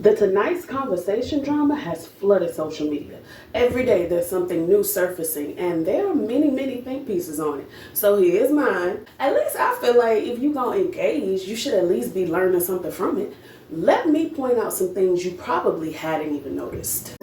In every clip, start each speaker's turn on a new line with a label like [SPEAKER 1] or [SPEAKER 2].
[SPEAKER 1] The tonight's conversation drama has flooded social media. Every day there's something new surfacing, and there are many think pieces on it. So here's mine. At least I feel like if you're gonna engage, you should at least be learning something from it. Let me point out some things you probably hadn't even noticed.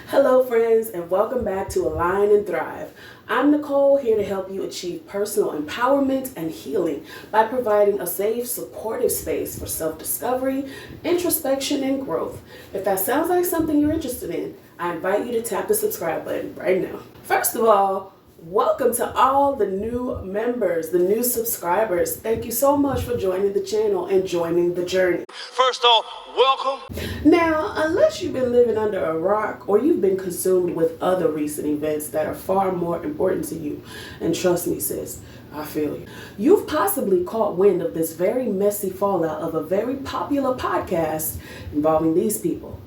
[SPEAKER 1] Hello friends, and welcome back to Align and Thrive. I'm Nicole, here to help you achieve personal empowerment and healing by providing a safe, supportive space for self-discovery, introspection, and growth. If that sounds like something you're interested in, I invite you to tap the subscribe button right now. First of all, welcome to all the new members, the new subscribers. Thank you so much for joining the channel and joining the journey.
[SPEAKER 2] First off, welcome.
[SPEAKER 1] Now, unless you've been living under a rock or you've been consumed with other recent events that are far more important to you, and trust me sis, I feel you. You've possibly caught wind of this very messy fallout of a very popular podcast involving these people.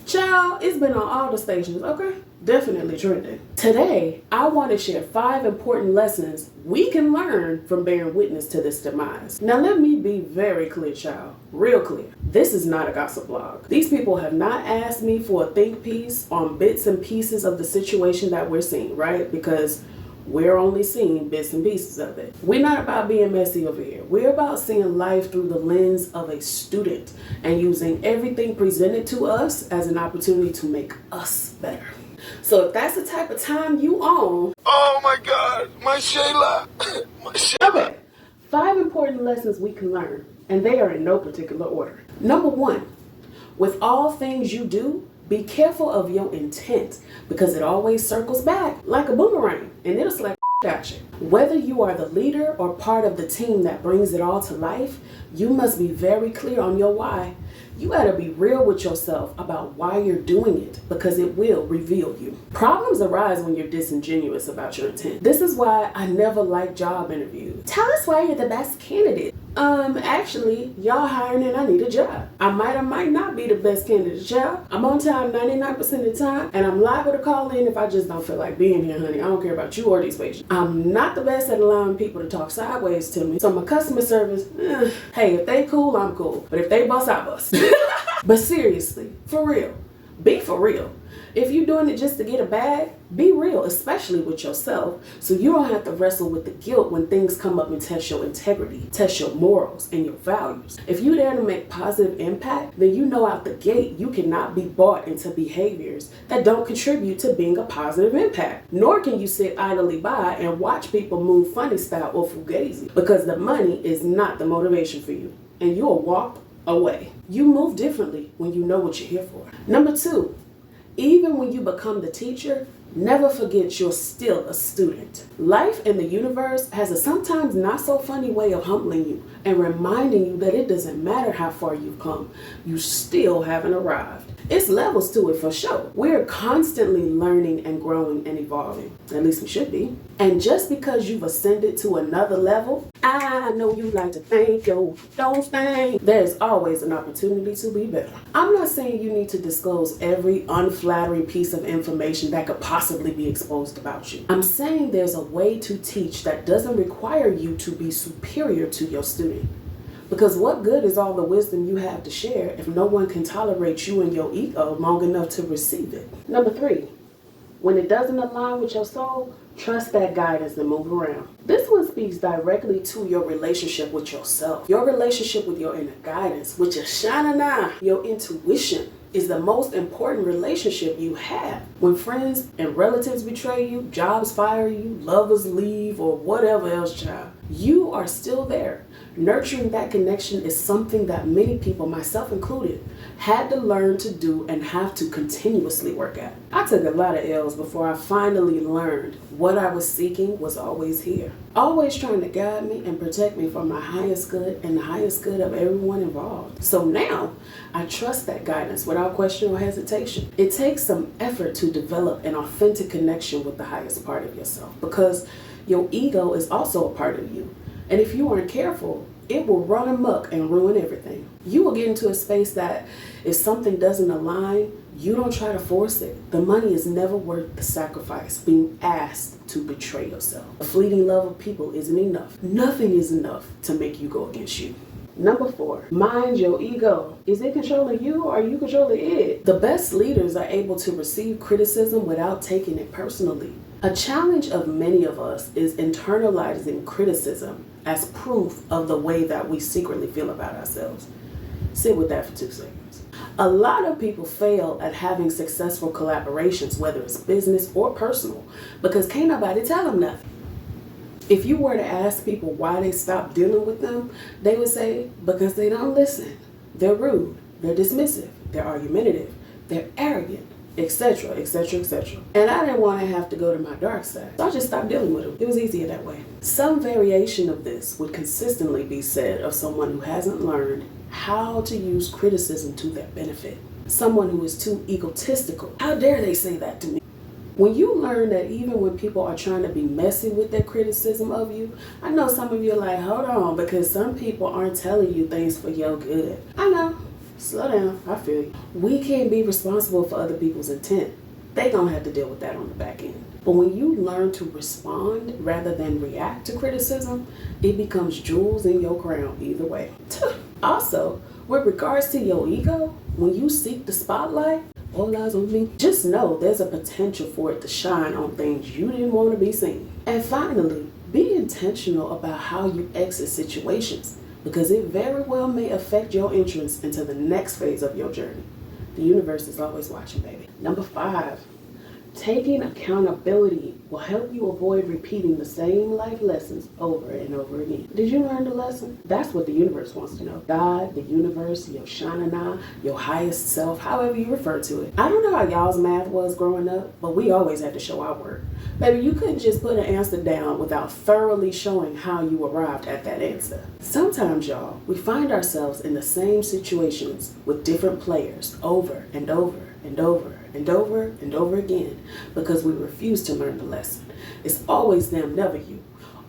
[SPEAKER 1] Child, it's been on all the stations, okay? Definitely trending. Today, I want to share 5 important lessons we can learn from bearing witness to this demise. Now, let me be very clear, child. Real clear. This is not a gossip blog. These people have not asked me for a think piece on bits and pieces of the situation that we're seeing, right? Because we're only seeing bits and pieces of it. We're not about being messy over here. We're about seeing life through the lens of a student and using everything presented to us as an opportunity to make us better. So if that's the type of time you own...
[SPEAKER 2] Oh my God, my Shayla.
[SPEAKER 1] Okay, 5 important lessons we can learn, and they are in no particular order. Number 1, with all things you do, be careful of your intent because it always circles back like a boomerang and it'll slap at you. Whether you are the leader or part of the team that brings it all to life, you must be very clear on your why. You gotta be real with yourself about why you're doing it because it will reveal you. Problems arise when you're disingenuous about your intent. This is why I never like job interviews. Tell us why you're the best candidate. Actually, y'all hiring and I need a job. I might or might not be the best candidate, child. I'm on time 99% of the time, and I'm liable to call in if I just don't feel like being here, honey. I don't care about you or these patients. I'm not the best at allowing people to talk sideways to me. So my customer service, hey, if they cool, I'm cool. But if they bust, I bust. But seriously, for real, be for real. If you're doing it just to get a bag, be real, especially with yourself, so you don't have to wrestle with the guilt when things come up and test your integrity, test your morals and your values. If you're there to make positive impact, then you know out the gate you cannot be bought into behaviors that don't contribute to being a positive impact. Nor can you sit idly by and watch people move funny style or fugazi, because the money is not the motivation for you, and you'll walk away. You move differently when you know what you're here for. Number 2, even when you become the teacher, never forget you're still a student. Life and the universe has a sometimes not so funny way of humbling you and reminding you that it doesn't matter how far you've come, you still haven't arrived. It's levels to it for sure. We're constantly learning and growing and evolving. At least we should be. And just because you've ascended to another level, I know you like to think, yo, don't think. There's always an opportunity to be better. I'm not saying you need to disclose every unflattering piece of information that could possibly be exposed about you. I'm saying there's a way to teach that doesn't require you to be superior to your student. Because what good is all the wisdom you have to share if no one can tolerate you and your ego long enough to receive it? Number 3, when it doesn't align with your soul, trust that guidance and move around. This one speaks directly to your relationship with yourself. Your relationship with your inner guidance, which is Shanana. Your intuition is the most important relationship you have. When friends and relatives betray you, jobs fire you, lovers leave, or whatever else, child, you are still there. Nurturing that connection is something that many people, myself included, had to learn to do and have to continuously work at. I took a lot of L's before I finally learned what I was seeking was always here. Always trying to guide me and protect me for my highest good and the highest good of everyone involved. So now, I trust that guidance without question or hesitation. It takes some effort to develop an authentic connection with the highest part of yourself because your ego is also a part of you. And if you aren't careful, it will run amok and ruin everything. You will get into a space that if something doesn't align, You don't try to force it. The money is never worth the sacrifice, being asked to betray yourself. A fleeting love of people isn't enough. Nothing is enough to make you go against you. Number 4, mind your ego. Is it controlling you or are you controlling it? The best leaders are able to receive criticism without taking it personally. A challenge of many of us is internalizing criticism as proof of the way that we secretly feel about ourselves. Sit with that for 2 seconds. A lot of people fail at having successful collaborations, whether it's business or personal, because can't nobody tell them nothing. If you were to ask people why they stopped dealing with them, they would say, because they don't listen. They're rude, they're dismissive, they're argumentative, they're arrogant, etc., etc., etc. And I didn't want to have to go to my dark side, so I just stopped dealing with them. It was easier that way. Some variation of this would consistently be said of someone who hasn't learned how to use criticism to their benefit. Someone who is too egotistical. How dare they say that to me? When you learn that even when people are trying to be messy with their criticism of you, I know some of you are like, hold on, because some people aren't telling you things for your good. I know. Slow down. I feel you. We can't be responsible for other people's intent. They gonna have to deal with that on the back end. But when you learn to respond rather than react to criticism, it becomes jewels in your crown either way. Also, with regards to your ego, when you seek the spotlight, all eyes on me, just know there's a potential for it to shine on things you didn't want to be seen. And finally, be intentional about how you exit situations, because it very well may affect your entrance into the next phase of your journey. The universe is always watching, baby. Number 5, taking accountability will help you avoid repeating the same life lessons over and over again. Did you learn the lesson? That's what the universe wants to know. God, the universe, your Shanana, your highest self, however you refer to it. I don't know how y'all's math was growing up, but we always had to show our work. Baby, you couldn't just put an answer down without thoroughly showing how you arrived at that answer. Sometimes, y'all, we find ourselves in the same situations with different players over and over and over and over and over again because we refuse to learn the lesson. It's always them, never you.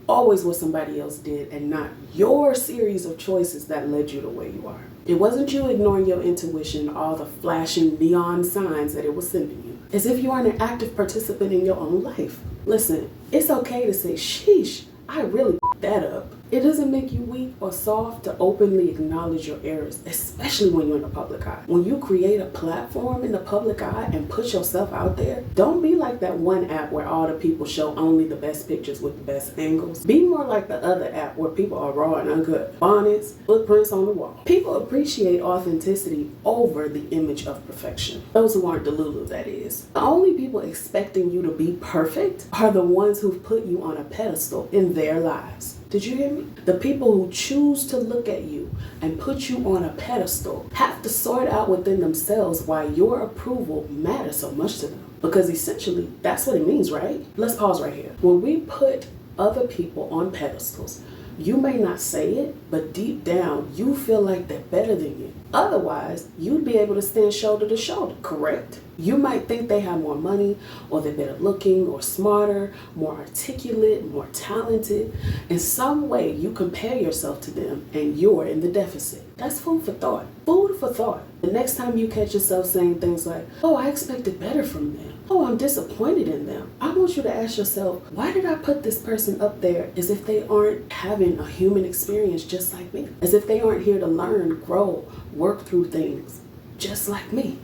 [SPEAKER 1] Always what somebody else did and not your series of choices that led you to where you are. It wasn't you ignoring your intuition, all the flashing neon signs that it was sending you, as if you aren't an active participant in your own life. Listen, it's okay to say, sheesh, I really f***ed that up. It doesn't make you weak or soft to openly acknowledge your errors, especially when you're in the public eye. When you create a platform in the public eye and put yourself out there, don't be like that one app where all the people show only the best pictures with the best angles. Be more like the other app where people are raw and uncut. Bonnets, footprints on the wall. People appreciate authenticity over the image of perfection. Those who aren't delulu, that is. The only people expecting you to be perfect are the ones who've put you on a pedestal in their lives. Did you hear me? The people who choose to look at you and put you on a pedestal have to sort out within themselves why your approval matters so much to them. Because essentially, that's what it means, right? Let's pause right here. When we put other people on pedestals, you may not say it, but deep down, you feel like they're better than you. Otherwise, you'd be able to stand shoulder to shoulder, correct? You might think they have more money, or they're better looking, or smarter, more articulate, more talented. In some way, you compare yourself to them, and you're in the deficit. That's food for thought. Food for thought. The next time you catch yourself saying things like, oh, I expected better from them. Oh, I'm disappointed in them. I want you to ask yourself, why did I put this person up there as if they aren't having a human experience just like me? As if they aren't here to learn, grow, work through things just like me.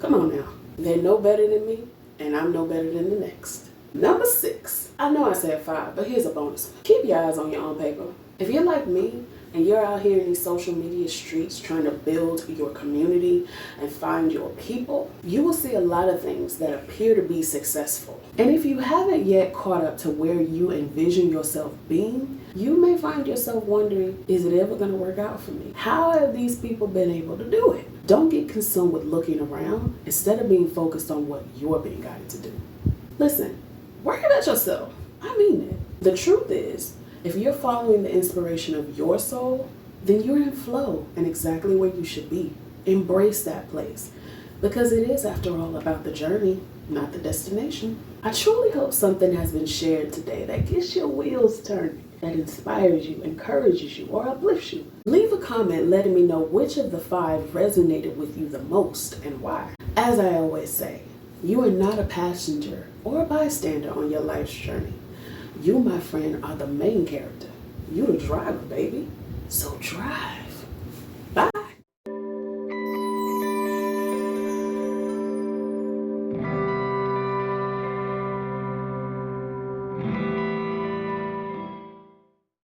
[SPEAKER 1] Come on now. They're no better than me, and I'm no better than the next. Number 6. I know I said 5, but here's a bonus. Keep your eyes on your own paper. If you're like me, and you're out here in these social media streets trying to build your community and find your people, you will see a lot of things that appear to be successful. And if you haven't yet caught up to where you envision yourself being, you may find yourself wondering, is it ever going to work out for me? How have these people been able to do it? Don't get consumed with looking around instead of being focused on what you're being guided to do. Listen, worry about yourself. I mean it. The truth is, if you're following the inspiration of your soul, then you're in flow and exactly where you should be. Embrace that place, because it is, after all, about the journey, not the destination. I truly hope something has been shared today that gets your wheels turning that inspires you, encourages you, or uplifts you? Leave a comment letting me know which of the 5 resonated with you the most and why. As I always say, you are not a passenger or a bystander on your life's journey. You, my friend, are the main character. You the driver, baby. So drive.